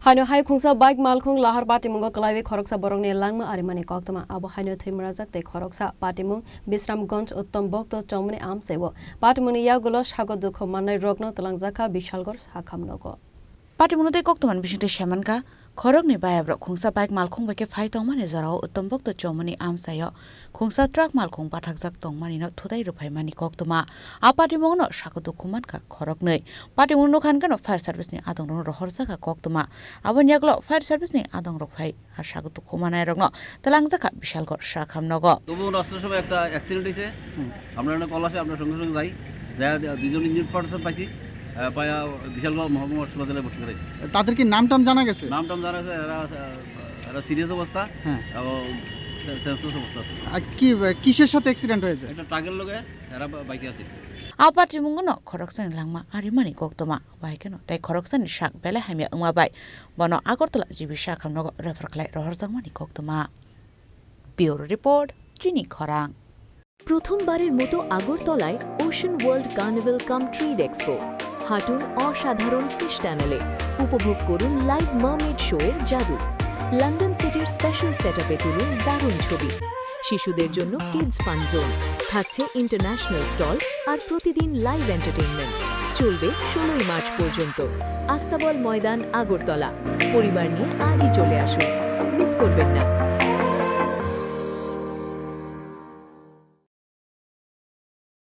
Haino hai Khungsa bike Malkhung Lahar Patimungo Kwlaiwi Khoroksa Borok ni Langma Arimani Koktwma Abohaikhe Thwimwrajak te Khoroksa Patimung Bishramganj Uttambakta Chowmuhani Amchaio Patimung ni Yakulo Sago Dukhomanai Rokno Twlangjakha Bishalgarh Sakham Nogo Patimungo te Koktwma bisinte shamanka Khorang ni bayabrok Khungsa bike Malkhung bake phai tongmani jarao Uttambakta Chowmuhani Amchaio Khungsa truck Malkhung pathakjak tongmani no thudai ruphaimani Koktwma Patimung no Sago Dukhomanka Khorok nei Patimung no khan kano fire service ni adong no rohorjaka Koktwma abon Yakulo fire service ni adong rokphai আর Sago Dukhomanai Rokno Twlangjakha Bishalgarh Sakham Nogo তবু রাস্তার সময় একটা accident হয়েছে আমরা এখানে call আসে আমরা সঙ্গে সঙ্গে যাই দুজন ইঞ্জিন পার্সন পাইছি পায়া বিশালগড় মহকুমা হাসপাতালে ভর্তি করেছি তাদের কি নাম টাম জানা গেছে জানা গেছে এরা সিরিয়াস অবস্থা এবং সেন্সলেস অবস্থা আছে আর কি কিসের সাথে অ্যাক্সিডেন্ট হয়েছে একটা ট্রাকের লগে এরা বাইকে আছে Patimungo no Khoroksa ni Langma Arimani Koktwma Abohaikhe no tai Khoroksa ni sak bele hamya ungmabai bono Agortala jibi Sakham Nogo refer khlai rohorjakmani Koktwma Bureau Report Chini Khorang প্রথমবারের মতো আগরতলায় ওশান ওয়ার্ল্ড কার্নিভাল কাম ট্রিড expo হাঁটুন অসাধারণ fish টানেলে উপভোগ করুন live mermaid show এর জাদু London সিটির special সেটআপে তুলুন দারুণ ছবি শিশুদের জন্য কিডস ফান জোন থাকছে ইন্টারন্যাশনাল স্টল আর প্রতিদিন লাইভ এন্টারটেইনমেন্ট চলবে 16 মার্চ পর্যন্ত আস্তাবল ময়দান আগরতলা পরিবার নিয়ে আজই চলে আসুন মিস করবেন না